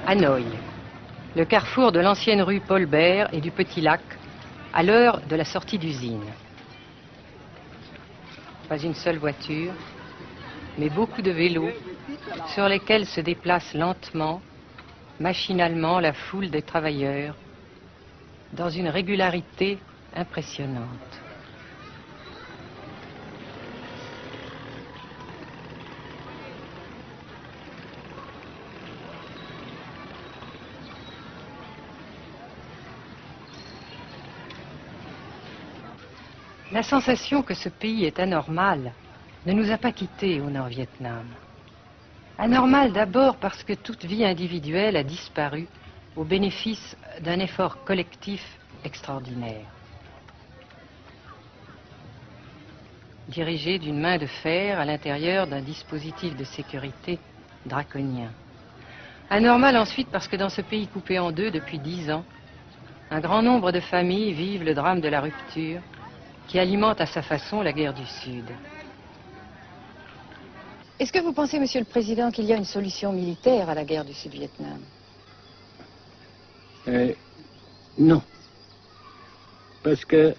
Hanoï, le carrefour de l'ancienne rue Paul Bert et du Petit Lac, à l'heure de la sortie d'usine. Pas une seule voiture, mais beaucoup de vélos sur lesquels se déplace lentement, machinalement la foule des travailleurs, dans une régularité impressionnante. La sensation que ce pays est anormal ne nous a pas quittés au Nord-Vietnam. Anormal d'abord parce que toute vie individuelle a disparu au bénéfice d'un effort collectif extraordinaire. Dirigé d'une main de fer à l'intérieur d'un dispositif de sécurité draconien. Anormal ensuite parce que dans ce pays coupé en deux depuis 10 ans, un grand nombre de familles vivent le drame de la rupture qui alimente à sa façon la guerre du Sud. Est-ce que vous pensez, Monsieur le Président, qu'il y a une solution militaire à la guerre du Sud-Vietnam? Non. Parce que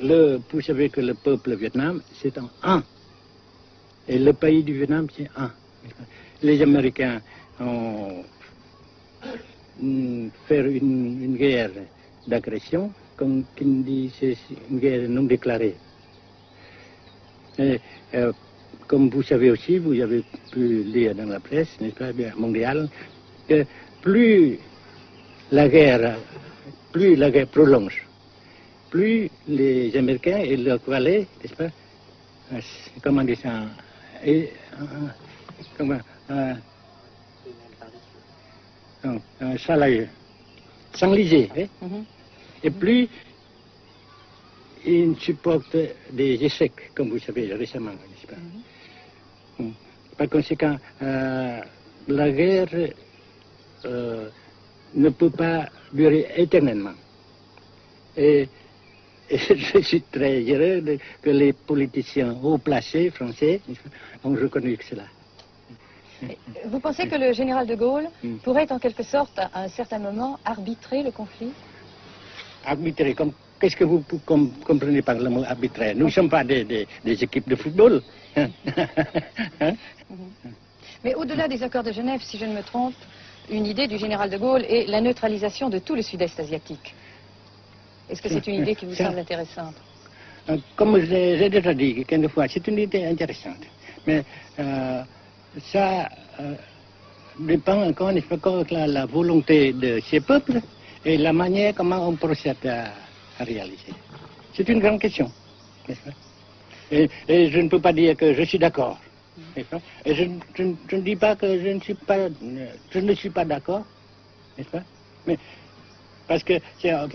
vous savez que le peuple Vietnam, c'est un. Et le pays du Vietnam, c'est un. Les Américains ont fait une guerre d'agression, comme qui dit, c'est une guerre non déclarée. Et, comme vous savez aussi, vous avez pu lire dans la presse, n'est-ce pas, mondiale, que plus la guerre prolonge, plus les Américains et leurs valets, n'est-ce pas, comment dire ça, s'enliser, hein? Et plus ils supportent des échecs, comme vous savez récemment, n'est-ce pas? Par conséquent, la guerre ne peut pas durer éternellement. Et je suis très heureux que les politiciens haut placés français ont reconnu cela. Vous pensez que le général de Gaulle pourrait en quelque sorte, à un certain moment, arbitrer le conflit? Arbitrer, qu'est-ce que vous comprenez par le mot arbitraire? Nous ne sommes pas des équipes de football. Hein? Mais au-delà des accords de Genève, si je ne me trompe, une idée du général de Gaulle est la neutralisation de tout le sud-est asiatique. Est-ce que c'est une idée qui vous semble intéressante? Comme j'ai déjà dit quelquefois, c'est une idée intéressante. Mais ça dépend encore une fois de la volonté de ces peuples et la manière comment on procède à réaliser. C'est une grande question, n'est-ce pas? Et je ne peux pas dire que je suis d'accord, n'est-ce pas? Et je ne dis pas que je ne suis pas d'accord, n'est-ce pas? Mais parce que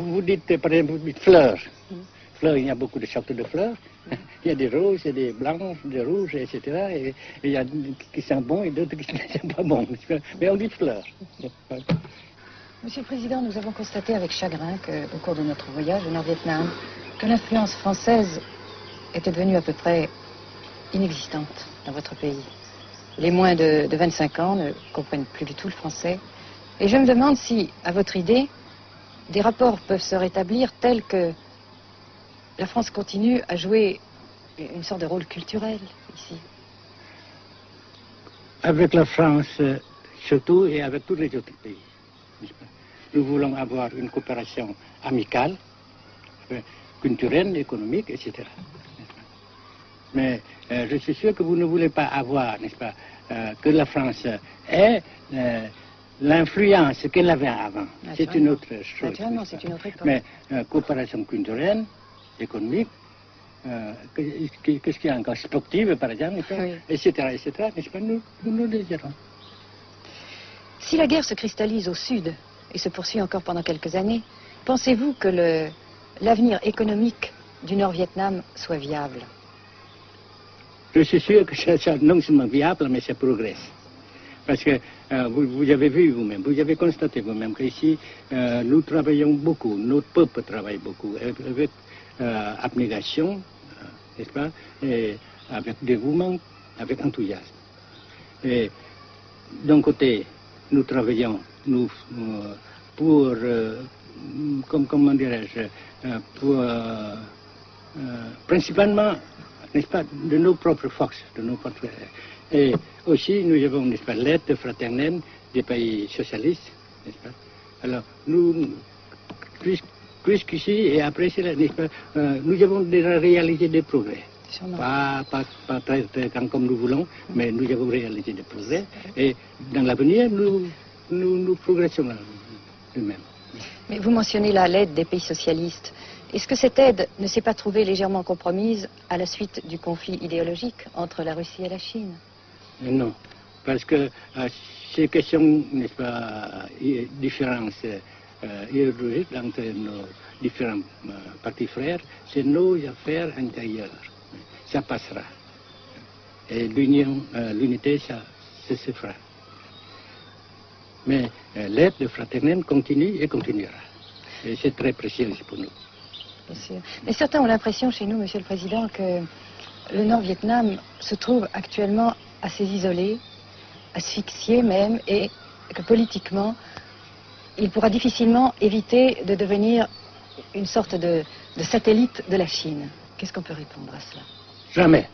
vous dites, par exemple, vous dites fleurs. Fleurs, il y a beaucoup de sortes de fleurs. Il y a des roses, il y a des blanches, des rouges, etc. Et il y a qui sont bons et d'autres qui ne sont pas bons. Mais on dit fleurs. Monsieur le Président, nous avons constaté avec chagrin qu'au cours de notre voyage au Nord-Vietnam, que l'influence française était devenue à peu près inexistante dans votre pays. Les moins de 25 ans ne comprennent plus du tout le français. Et je me demande si, à votre idée, des rapports peuvent se rétablir tels que la France continue à jouer une sorte de rôle culturel ici. Avec la France surtout et avec tous les autres pays. Nous voulons avoir une coopération amicale, culturelle, économique, etc. Mais je suis sûr que vous ne voulez pas avoir, n'est-ce pas, que la France ait l'influence qu'elle avait avant. C'est une autre chose. Naturellement, c'est une autre époque. Mais coopération culturelle, économique, qu'est-ce qu'il y a encore, sportive par exemple, oui. etc., n'est-ce pas, nous le désirons. Si la guerre se cristallise au sud et se poursuit encore pendant quelques années, pensez-vous que l'avenir économique du Nord-Vietnam soit viable? Je suis sûr que c'est non seulement viable, mais ça progresse. Parce que vous avez vu vous-même, vous avez constaté vous-même qu'ici, nous travaillons beaucoup, notre peuple travaille beaucoup, avec abnégation, n'est-ce pas, et avec dévouement, avec enthousiasme. Et d'un côté, nous travaillons pour, comment dirais-je, pour, principalement, n'est-ce pas, de nos propres forces, de nos propres... Et aussi, nous avons, n'est-ce pas, l'aide fraternelle des pays socialistes, n'est-ce pas. Alors, nous, jusqu'ici et après cela, n'est-ce pas, nous avons déjà réalisé des progrès. Pas très grand comme nous voulons, mais nous avons réalisé des progrès. Et dans l'avenir, nous progressons nous-mêmes. Mais vous mentionnez là l'aide des pays socialistes. Est-ce que cette aide ne s'est pas trouvée légèrement compromise à la suite du conflit idéologique entre la Russie et la Chine? Non, parce que ces questions, n'est-ce pas, différences idéologiques entre nos différents partis frères, c'est nos affaires intérieures. Ça passera. Et l'unité, ça se fera. Mais l'aide fraternelle continue et continuera. Et c'est très précieux pour nous. Bien sûr. Mais certains ont l'impression chez nous, Monsieur le Président, que le Nord-Vietnam se trouve actuellement assez isolé, asphyxié même, et que politiquement, il pourra difficilement éviter de devenir une sorte de satellite de la Chine. Qu'est-ce qu'on peut répondre à cela? Jamais.